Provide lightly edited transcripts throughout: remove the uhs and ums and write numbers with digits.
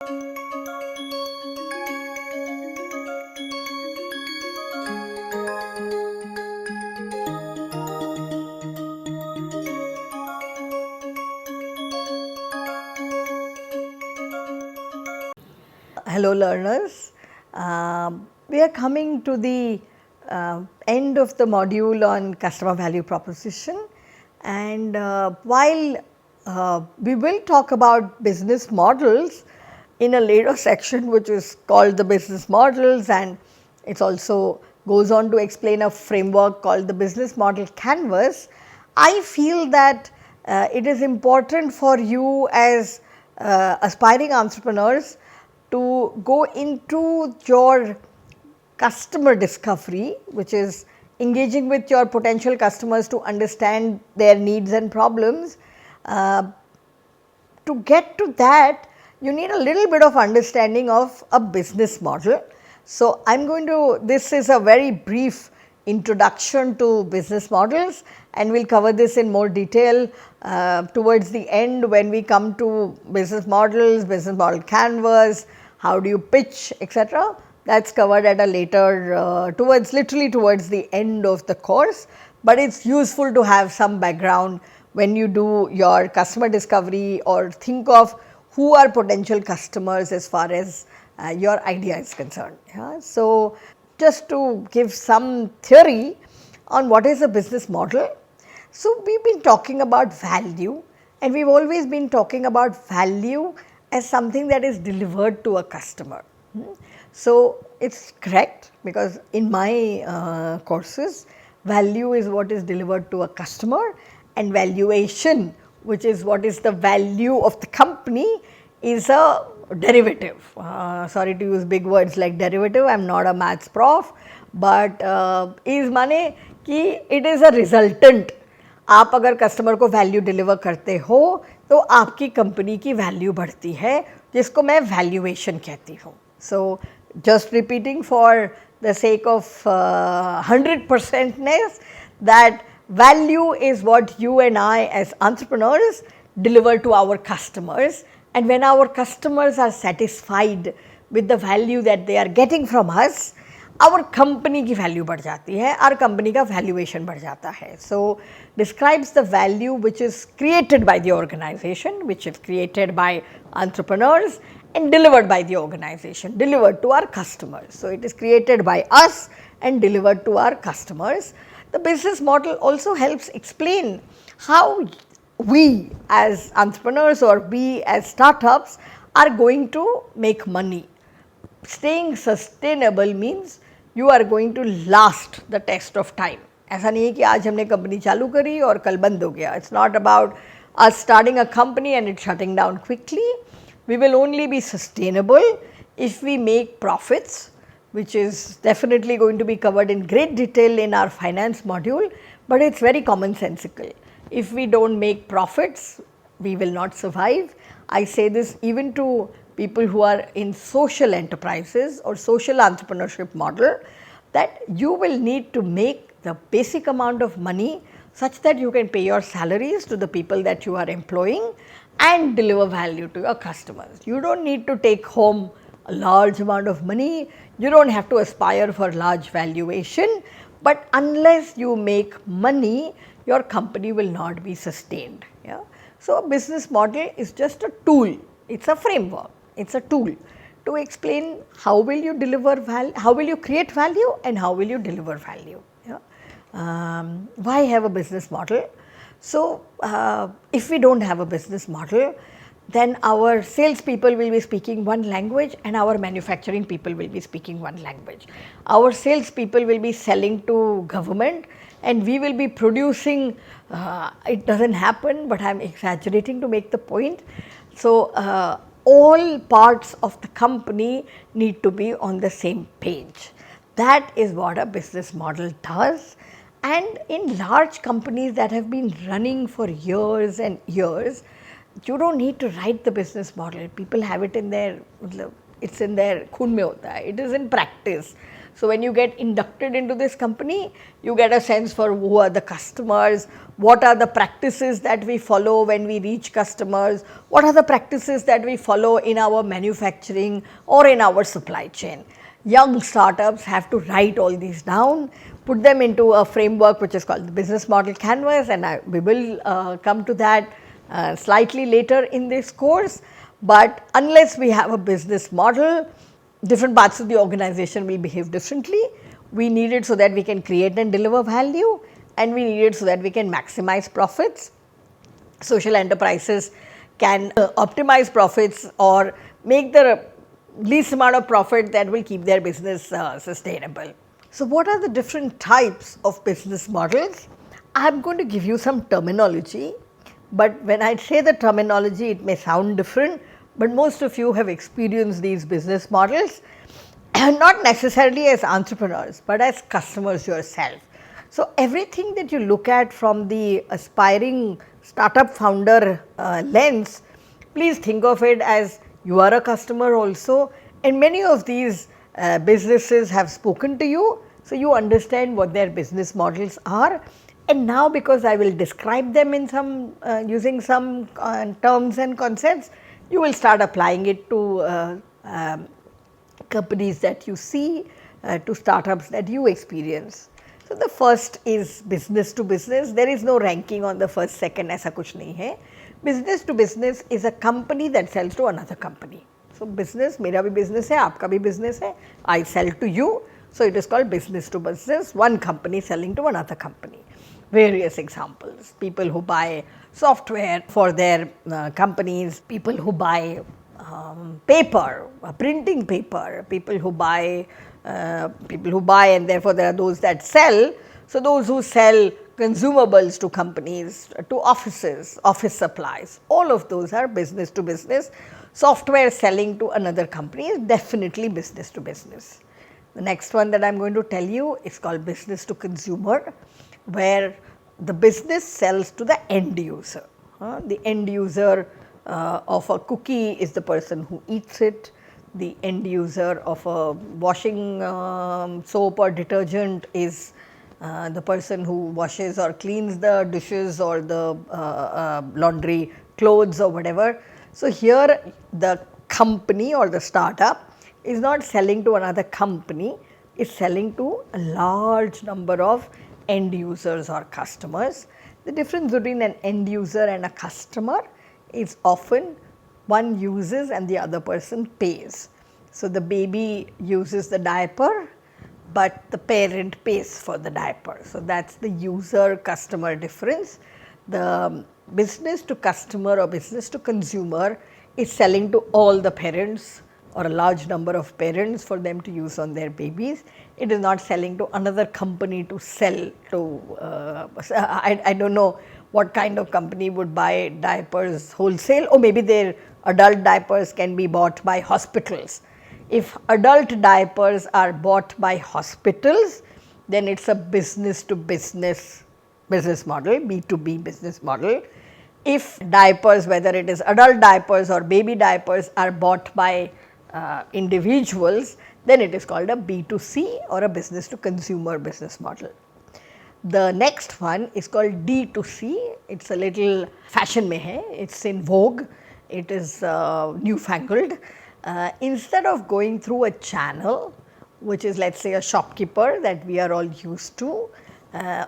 Hello learners, we are coming to the end of the module on customer value proposition, and while we will talk about business models in a later section which is called the business models, and it also goes on to explain a framework called the business model canvas. I feel that it is important for you as aspiring entrepreneurs to go into your customer discovery, which is engaging with your potential customers to understand their needs and problems. To get to that, you need a little bit of understanding of a business model. So, I am going to, this is a very brief introduction to business models, and we will cover this in more detail towards the end when we come to business models, business model canvas, how do you pitch, etc. That is covered at a later literally towards the end of the course, but it is useful to have some background when you do your customer discovery or think of who are potential customers as far as your idea is concerned. Yeah. So, just to give some theory on what is a business model. So, we have been talking about value, and we have always been talking about value as something that is delivered to a customer. So, it is correct, because in my courses value is what is delivered to a customer, and valuation, which is what is the value of the company, is a derivative. Sorry to use big words like derivative, I am not a maths prof, but is माने कि it is a resultant. आप अगर customer को value deliver करते हो तो आपकी company की वैल्यू बढ़ती है, जिसको मैं वैल्यूएशन कहती हूँ. सो just repeating for the sake of 100%ness, that value is what you and I as entrepreneurs deliver to our customers, and when our customers are satisfied with the value that they are getting from us, our company की value बढ़ जाती है, our company का valuation बढ़ जाता है. So, describes the value which is created by the organization, which is created by entrepreneurs and delivered by the organization, delivered to our customers. So, it is created by us and delivered to our customers. The business model also helps explain how we as entrepreneurs or we as startups are going to make money. Staying sustainable means you are going to last the test of time. ऐसा नहीं है कि आज हमने company चालू करी और कल बंद हो गया. It's not about us starting a company and it shutting down quickly. We will only be sustainable if we make profits, which is definitely going to be covered in great detail in our finance module, but it is very commonsensical. If we do not make profits, we will not survive. I say this even to people who are in social enterprises or social entrepreneurship model, that you will need to make the basic amount of money such that you can pay your salaries to the people that you are employing and deliver value to your customers. You do not need to take home a large amount of money, you do not have to aspire for large valuation, but unless you make money, your company will not be sustained. Yeah? So, a business model is just a tool, it is a framework, it is a tool to explain how will you deliver value, how will you create value and how will you deliver value. Yeah? Why have a business model? So, if we do not have a business model, then our sales people will be speaking one language and our manufacturing people will be speaking one language. Our sales people will be selling to government and we will be producing, it does not happen, but I am exaggerating to make the point. So, all parts of the company need to be on the same page. That is what a business model does. And in large companies that have been running for years and years, you do not need to write the business model. People have it in their, it's in their khun mein hota hai. It is in practice. So when you get inducted into this company, you get a sense for who are the customers, what are the practices that we follow when we reach customers, what are the practices that we follow in our manufacturing or in our supply chain. Young startups have to write all these down, put them into a framework which is called the business model canvas, and we will come to that slightly later in this course. But unless we have a business model, different parts of the organization will behave differently. We need it so that we can create and deliver value, and we need it so that we can maximize profits. Social enterprises can optimize profits or make the least amount of profit that will keep their business sustainable. So what are the different types of business models? I am going to give you some terminology, but when I say the terminology, it may sound different, but most of you have experienced these business models, and not necessarily as entrepreneurs, but as customers yourself. So everything that you look at from the aspiring startup founder lens, please think of it as you are a customer also, and many of these businesses have spoken to you, so you understand what their business models are. And now, because I will describe them in some using some terms and concepts, you will start applying it to companies that you see, to startups that you experience. So the first is business to business. There is no ranking on the first, second, ऐसा कुछ नहीं है. Business to business is a company that sells to another company. So business, मेरा भी business है, आपका भी business है. I sell to you. So it is called business to business. One company selling to another company. Various examples: people who buy software for their companies, people who buy paper, printing paper, people who buy and therefore there are those that sell. So those who sell consumables to companies, to offices, office supplies, all of those are business to business. Software selling to another company is definitely business to business. The next one that I am going to tell you is called business to consumer, where the business sells to the end user. The end user of a cookie is the person who eats it. The end user of a washing soap or detergent is the person who washes or cleans the dishes or the laundry clothes or whatever. So here the company or the startup is not selling to another company, it's selling to a large number of end users or customers. The difference between an end user and a customer is often one uses and the other person pays. So the baby uses the diaper, but the parent pays for the diaper. So that's the user customer difference. The business to customer or business to consumer is selling to all the parents or a large number of parents for them to use on their babies. It is not selling to another company to sell to, I do not know what kind of company would buy diapers wholesale, or maybe their adult diapers can be bought by hospitals. If adult diapers are bought by hospitals, then it is a business to business model, B2B business model. If diapers, whether it is adult diapers or baby diapers, are bought by individuals, then it is called a B2C or a business to consumer business model. The next one is called D2C. It is a little fashion mein hai, it is in vogue, it is newfangled. Instead of going through a channel, which is, let us say, a shopkeeper that we are all used to,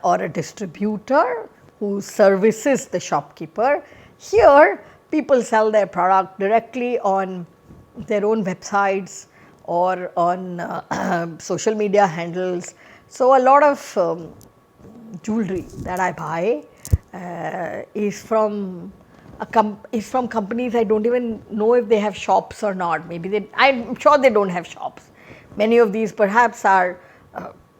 or a distributor who services the shopkeeper, here people sell their product directly on their own websites or on social media handles. So a lot of jewelry that I buy is from companies I do not even know if they have shops or not. Maybe I am sure they do not have shops. Many of these perhaps are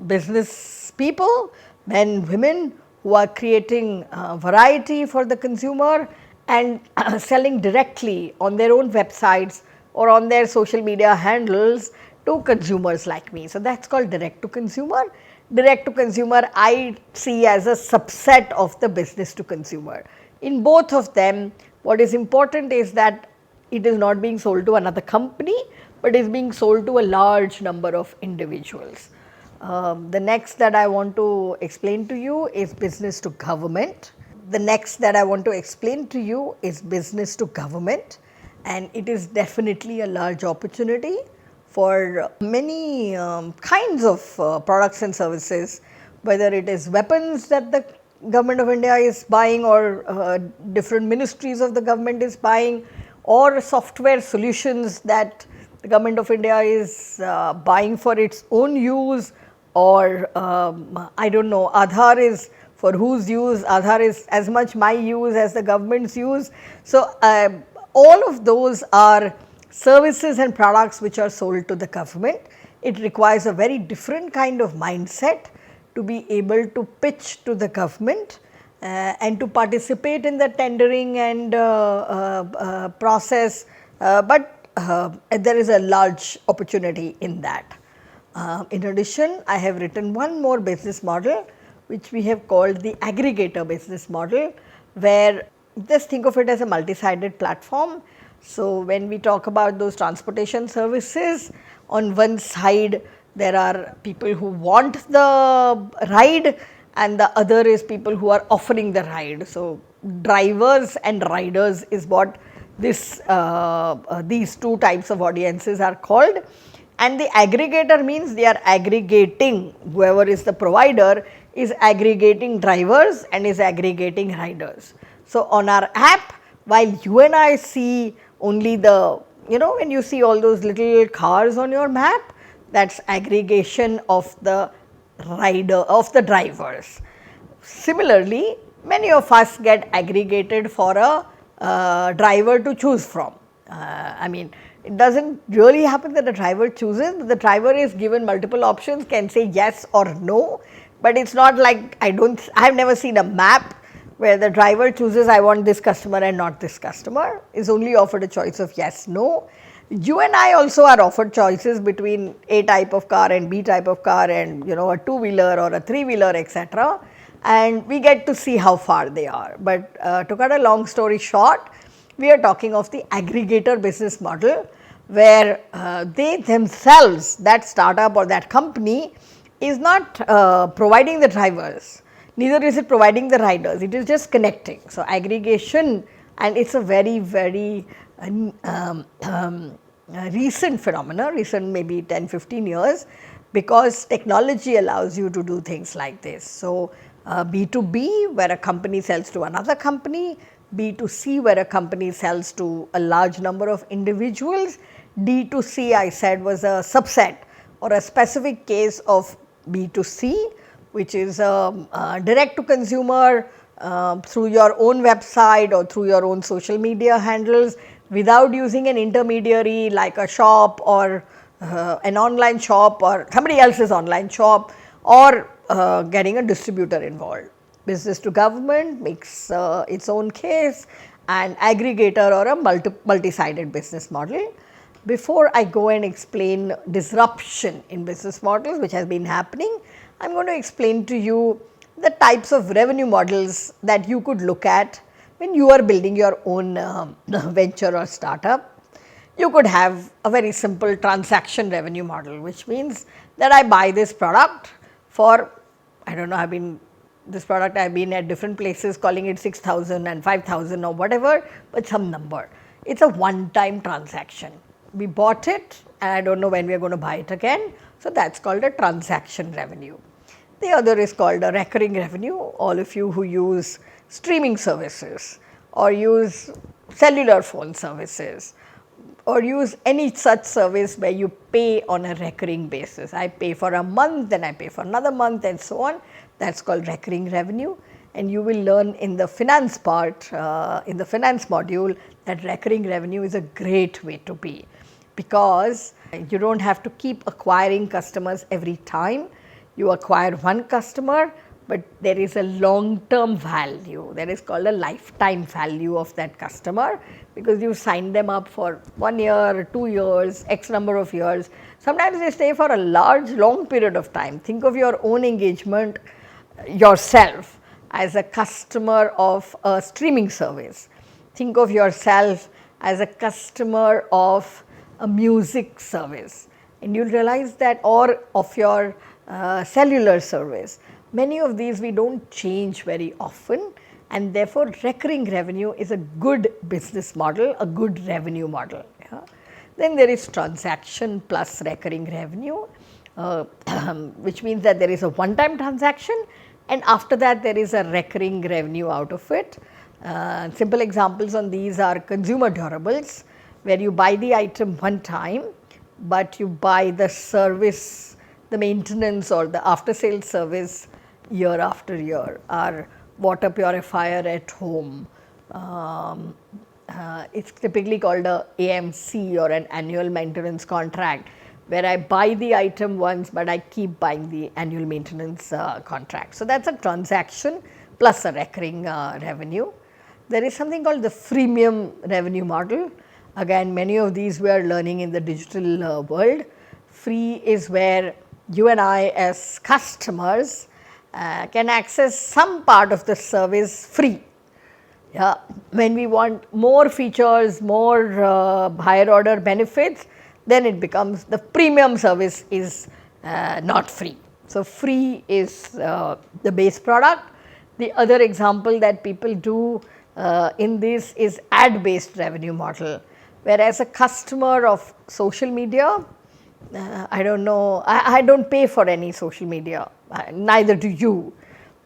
business people, men, women, who are creating variety for the consumer and selling directly on their own websites or on their social media handles to consumers like me. So that is called direct to consumer. Direct to consumer I see as a subset of the business to consumer. In both of them, what is important is that it is not being sold to another company, but is being sold to a large number of individuals. The next that I want to explain to you is business to government. The next that I want to explain to you is business to government, and it is definitely a large opportunity for many kinds of products and services, whether it is weapons that the government of India is buying or different ministries of the government is buying, or software solutions that the government of India is buying for its own use, or I do not know, Aadhaar is for whose use, Aadhaar is as much my use as the government's use. So, all of those are services and products which are sold to the government. It requires a very different kind of mindset to be able to pitch to the government and to participate in the tendering and process, but there is a large opportunity in that. In addition, I have written one more business model which we have called the aggregator business model, where just think of it as a multi-sided platform. So, when we talk about those transportation services, on one side there are people who want the ride and the other is people who are offering the ride. So, drivers and riders is what this these two types of audiences are called. And the aggregator means they are aggregating, whoever is the provider is aggregating drivers and is aggregating riders. So, on our app, while you and I see only the, when you see all those little cars on your map, that is aggregation of the drivers. Similarly, many of us get aggregated for a driver to choose from. I mean, it does not really happen that the driver chooses, but the driver is given multiple options, can say yes or no, but it is not like I have never seen a map where the driver chooses I want this customer and not this customer, is only offered a choice of yes, no. You and I also are offered choices between A type of car and B type of car and a two-wheeler or a three-wheeler, etc., and we get to see how far they are. But to cut a long story short, we are talking of the aggregator business model, where they themselves, that startup or that company, is not providing the drivers, neither is it providing the riders, it is just connecting. So, aggregation, and it is a very, very recent phenomena, recent maybe 10-15 years, because technology allows you to do things like this. So, B2B, where a company sells to another company, B2C, where a company sells to a large number of individuals, D2C I said was a subset or a specific case of B2C, which is direct to consumer through your own website or through your own social media handles, without using an intermediary like a shop or an online shop or somebody else's online shop, or getting a distributor involved. Business to government makes its own case, and aggregator or a multi-sided business model. Before I go and explain disruption in business models, which has been happening, I am going to explain to you the types of revenue models that you could look at when you are building your own venture or startup. You could have a very simple transaction revenue model, which means that I buy this product for, I do not know, this product I have been at different places calling it 6,000 and 5,000 or whatever, but some number. It is a one-time transaction. We bought it and I do not know when we are going to buy it again. So, that is called a transaction revenue. The other is called a recurring revenue. All of you who use streaming services or use cellular phone services or use any such service where you pay on a recurring basis. I pay for a month, then I pay for another month and so on. That is called recurring revenue, and you will learn in the finance part, in the finance module, that recurring revenue is a great way to be, because you do not have to keep acquiring customers every time. You acquire one customer, but there is a long term value, that is called a lifetime value of that customer, because you sign them up for 1 year, 2 years, X number of years. Sometimes they stay for a large long period of time. Think of your own engagement yourself as a customer of a streaming service. Think of yourself as a customer of a music service, and you will realize that, or of your cellular service. Many of these we don't change very often, and therefore recurring revenue is a good business model, a good revenue model. Yeah. Then there is transaction plus recurring revenue, which means that there is a one-time transaction, and after that there is a recurring revenue out of it. Simple examples on these are consumer durables, where you buy the item one time, but you buy the service, the maintenance or the after sales service year after year. Our water purifier at home, it's typically called a AMC or an annual maintenance contract, where I buy the item once, but I keep buying the annual maintenance contract. So that's a transaction plus a recurring revenue. There is something called the freemium revenue model. Again, many of these we are learning in the digital world. Free is where you and I as customers can access some part of the service free. Yeah. When we want more features, more higher order benefits, then it becomes the premium service is not free. So, free is the base product. The other example that people do in this is ad based revenue model, whereas a customer of social media, I don't know, I don't pay for any social media, neither do you,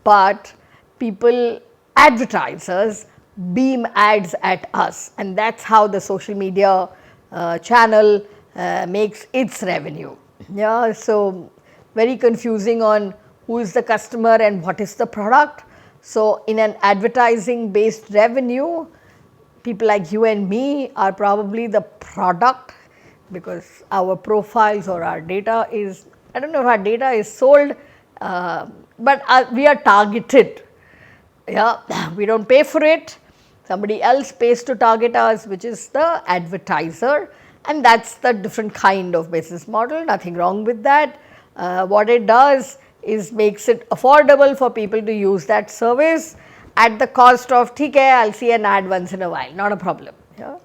but people, advertisers beam ads at us, and that is how the social media channel makes its revenue. Yeah, so very confusing on who is the customer and what is the product. So, in an advertising based revenue, people like you and me are probably the product, because our profiles or our data is, I don't know if our data is sold, but we are targeted. Yeah, we don't pay for it, somebody else pays to target us, which is the advertiser, and that is the different kind of business model, nothing wrong with that. What it does is makes it affordable for people to use that service at the cost of, theek hai, I will see an ad once in a while, not a problem. Yeah.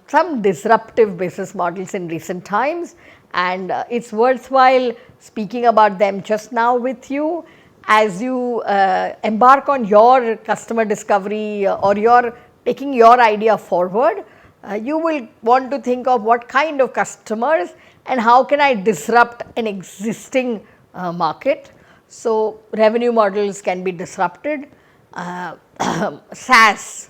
Some disruptive business models in recent times, and it's worthwhile speaking about them just now with you as you embark on your customer discovery or your taking your idea forward. You will want to think of what kind of customers and how can I disrupt an existing market. So, revenue models can be disrupted. SaaS,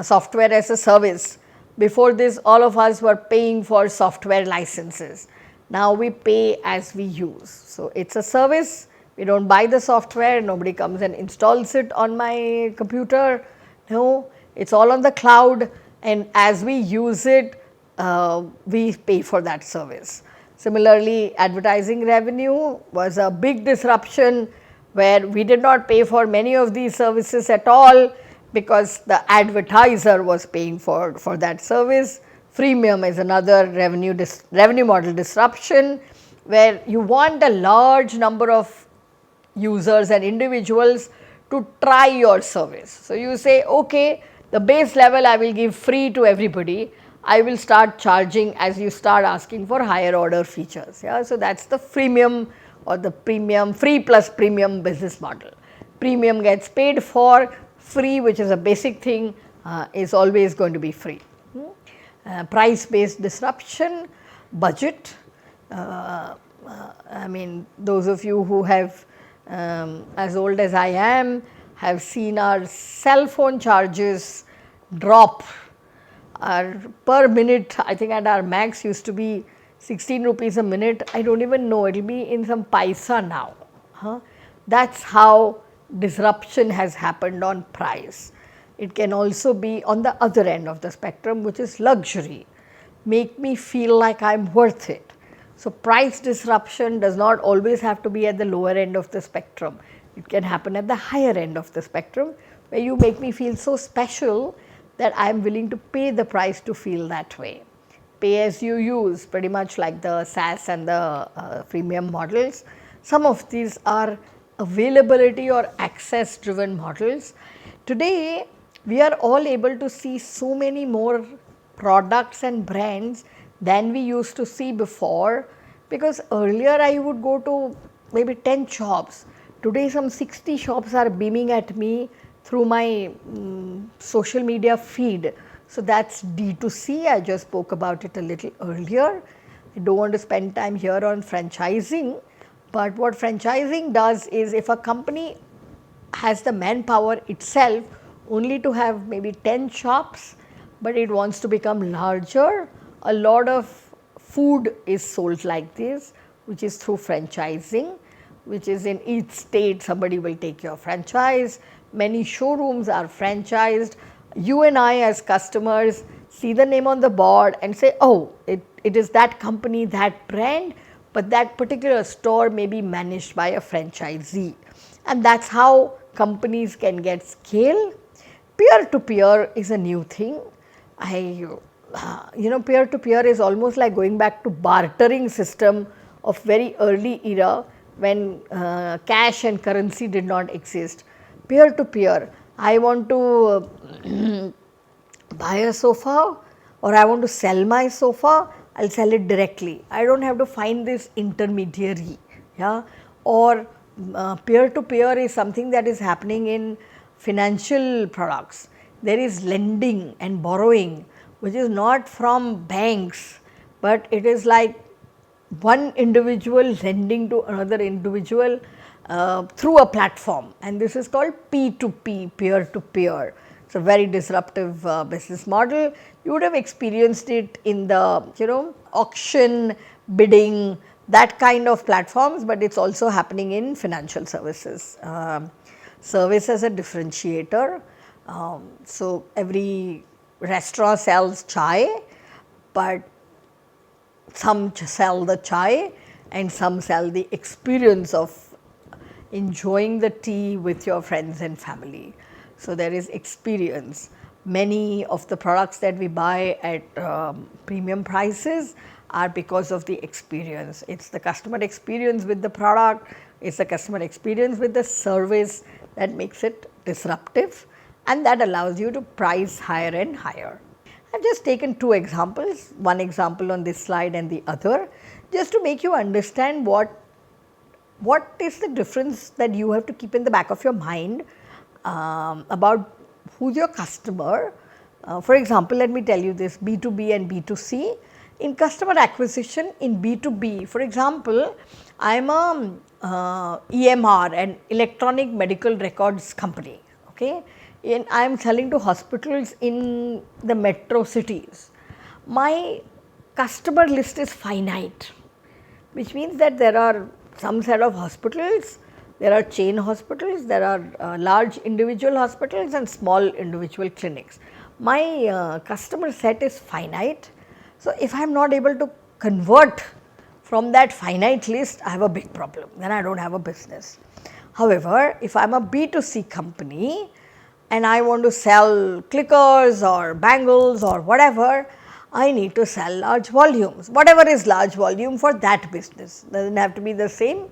software as a service. Before this, all of us were paying for software licenses. Now we pay as we use. So, it is a service, we do not buy the software, nobody comes and installs it on my computer. No, it is all on the cloud, and as we use it, we pay for that service. Similarly, advertising revenue was a big disruption where we did not pay for many of these services at all, because the advertiser was paying for that service. Freemium is another revenue model disruption, where you want a large number of users and individuals to try your service. So, you say, okay, the base level I will give free to everybody, I will start charging as you start asking for higher order features. Yeah? So, that is the freemium or the premium, free plus premium business model. Premium gets paid for, free, which is a basic thing, is always going to be free. Price based disruption, budget. I mean, those of you who have as old as I am have seen our cell phone charges drop. Our per minute, I think at our max used to be 16 rupees a minute. I don't even know, it will be in some paisa now. That is how disruption has happened on price. It can also be on the other end of the spectrum, which is luxury. Make me feel like I am worth it. So, price disruption does not always have to be at the lower end of the spectrum. It can happen at the higher end of the spectrum, where you make me feel so special that I am willing to pay the price to feel that way. Pay as you use, pretty much like the SaaS and the freemium models. Some of these are availability or access driven models. Today, we are all able to see so many more products and brands than we used to see before, because earlier I would go to maybe 10 shops. Today some 60 shops are beaming at me through my social media feed. So that's D2C. I just spoke about it a little earlier. I don't want to spend time here on franchising, but what franchising does is, if a company has the manpower itself only to have maybe 10 shops, but it wants to become larger, a lot of food is sold like this, which is through franchising, which is in each state somebody will take your franchise. Many showrooms are franchised. You and I as customers see the name on the board and say, oh, it is that company, that brand, but that particular store may be managed by a franchisee. And that's how companies can get scale. Peer to peer is a new thing. Peer to peer is almost like going back to bartering system of very early era when cash and currency did not exist. Peer to peer, I want to buy a sofa or I want to sell my sofa, I'll sell it directly. I don't have to find this intermediary. Yeah, or peer to peer is something that is happening in financial products. There is lending and borrowing, which is not from banks, but it is like one individual lending to another individual through a platform, and this is called P2P, peer to peer. It's a very disruptive business model. You would have experienced it in the auction, bidding, that kind of platforms, but it's also happening in financial services. Service as a differentiator. So every restaurant sells chai, but some sell the chai and some sell the experience of enjoying the tea with your friends and family. So there is experience. Many of the products that we buy at premium prices are because of the experience. It's the customer experience with the product, it's the customer experience with the service that makes it disruptive, and that allows you to price higher and higher. I've just taken two examples, one example on this slide and the other, just to make you understand what is the difference that you have to keep in the back of your mind about who's your customer. For example, let me tell you this, B2B and B2C. In customer acquisition in B2B, for example, I am a EMR, an electronic medical records company, okay, and I am selling to hospitals in the metro cities. My customer list is finite, which means that there are some set of hospitals, there are chain hospitals, there are large individual hospitals and small individual clinics. My customer set is finite. So if I am not able to convert from that finite list, I have a big problem, then I don't have a business. However, if I am a B2C company and I want to sell clickers or bangles or whatever, I need to sell large volumes, whatever is large volume for that business. Doesn't have to be the same.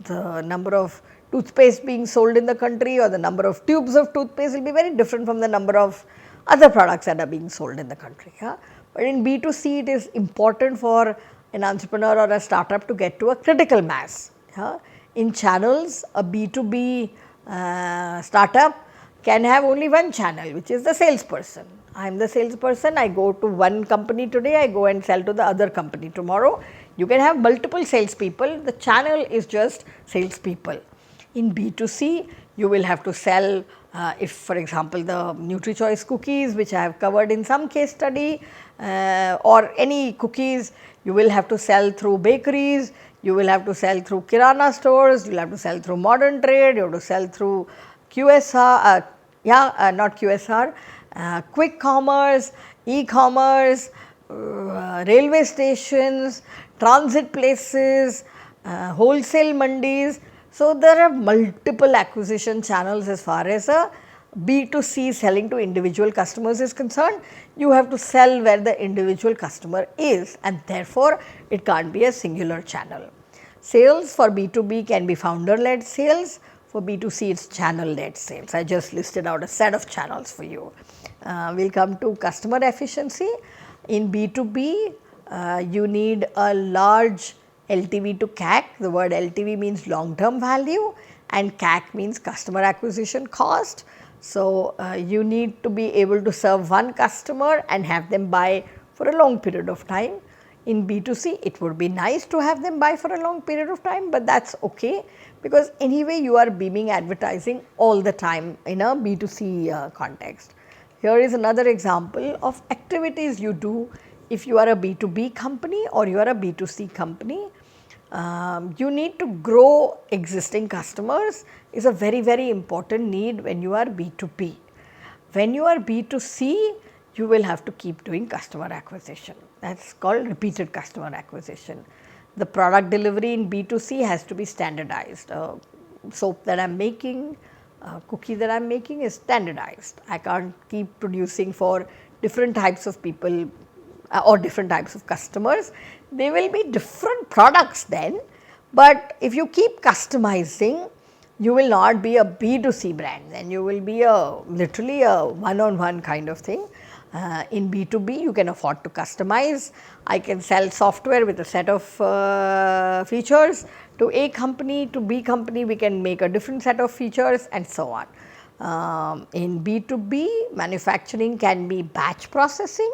The number of toothpaste being sold in the country or the number of tubes of toothpaste will be very different from the number of other products that are being sold in the country. Yeah? But in B2C, it is important for an entrepreneur or a startup to get to a critical mass. Yeah? In channels, a B2B startup can have only one channel, which is the salesperson. I am the salesperson, I go to one company today, I go and sell to the other company tomorrow. You can have multiple salespeople, the channel is just salespeople. In B2C, you will have to sell, if for example the NutriChoice cookies, which I have covered in some case study, or any cookies, you will have to sell through bakeries, you will have to sell through kirana stores, you will have to sell through modern trade, you have to sell through QSR, not QSR, quick commerce, e-commerce, railway stations, transit places, wholesale mandis. So there are multiple acquisition channels as far as a B2C selling to individual customers is concerned. You have to sell where the individual customer is, and therefore it can't be a singular channel. Sales for B2B can be founder led sales, for B2C it's channel led sales. I just listed out a set of channels for you. We'll come to customer efficiency. In B2B, you need a large LTV to CAC. The word LTV means long term value and CAC means customer acquisition cost. So, you need to be able to serve one customer and have them buy for a long period of time. In B2C, it would be nice to have them buy for a long period of time, but that is okay, because anyway you are beaming advertising all the time in a B2C context. Here is another example of activities you do if you are a B2B company or you are a B2C company. You need to grow existing customers is a very important need when you are B2B. When you are B2C, you will have to keep doing customer acquisition. That is called repeated customer acquisition. The product delivery in B2C has to be standardized. Soap that I am making, cookie that I am making is standardized. I can't keep producing for different types of people or different types of customers. They will be different products then, but if you keep customizing, you will not be a B2C brand, then you will be literally a one-on-one kind of thing. In B2B, you can afford to customize. I can sell software with a set of features. To A company, to B company, we can make a different set of features and so on. In B2B, manufacturing can be batch processing,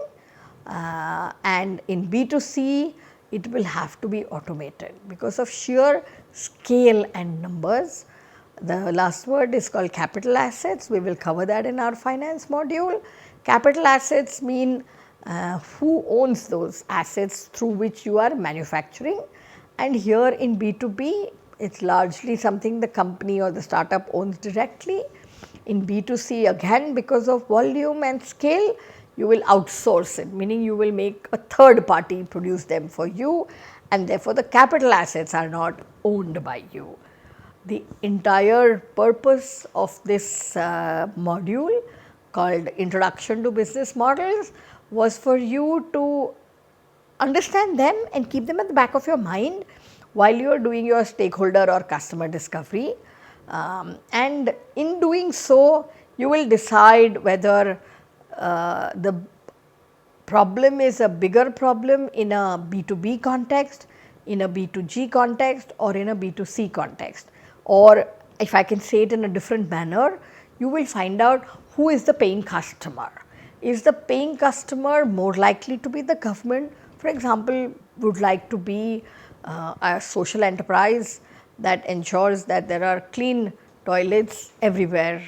and in B2C, it will have to be automated because of sheer scale and numbers. The last word is called capital assets. We will cover that in our finance module. Capital assets mean who owns those assets through which you are manufacturing, and here in B2B, it is largely something the company or the startup owns directly. In B2C, again because of volume and scale, you will outsource it, meaning you will make a third party produce them for you, and therefore the capital assets are not owned by you. The entire purpose of this module called Introduction to Business Models was for you to understand them and keep them at the back of your mind while you are doing your stakeholder or customer discovery, and in doing so you will decide whether the problem is a bigger problem in a B2B context, in a B2G context or in a B2C context, or if I can say it in a different manner, you will find out who is the paying customer. Is the paying customer more likely to be the government, for example, would like to be a social enterprise that ensures that there are clean toilets everywhere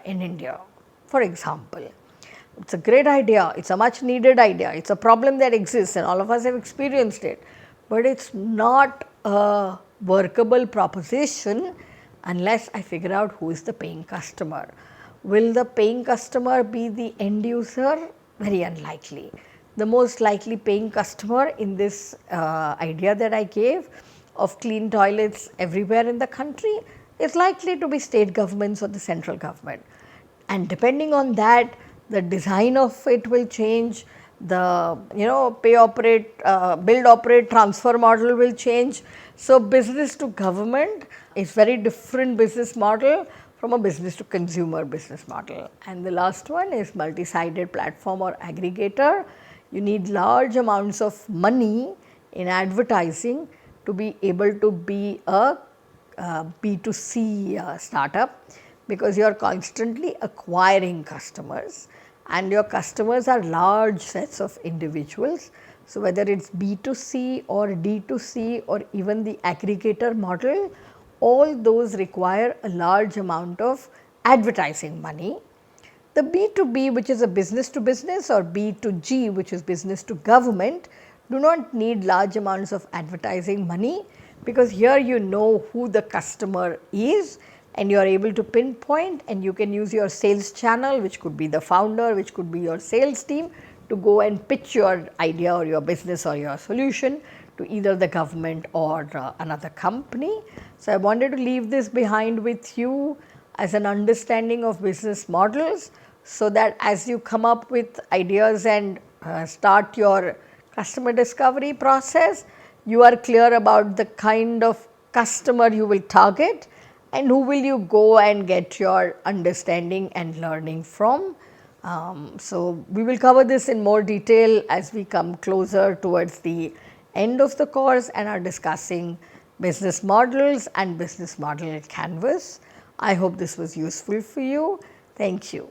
in India, for example. It is a great idea, it is a much needed idea, it is a problem that exists and all of us have experienced it, but it is not a workable proposition unless I figure out who is the paying customer. Will the paying customer be the end user? Very unlikely. The most likely paying customer in this idea that I gave of clean toilets everywhere in the country is likely to be state governments or the central government, and depending on that, the design of it will change, the pay operate, build operate transfer model will change. So, business to government is very different business model from a business to consumer business model. And the last one is multi-sided platform or aggregator. You need large amounts of money in advertising to be able to be a B2C startup, because you are constantly acquiring customers and your customers are large sets of individuals. So, whether it is B2C or D2C or even the aggregator model, all those require a large amount of advertising money. The B2B, which is a business to business, or B2G, which is business to government, do not need large amounts of advertising money, because here you know who the customer is and you are able to pinpoint, and you can use your sales channel, which could be the founder, which could be your sales team, to go and pitch your idea or your business or your solution to either the government or another company. So, I wanted to leave this behind with you as an understanding of business models, so that as you come up with ideas and start your customer discovery process, you are clear about the kind of customer you will target and who will you go and get your understanding and learning from. So, we will cover this in more detail as we come closer towards the end of the course and are discussing business models and business model canvas. I hope this was useful for you. Thank you.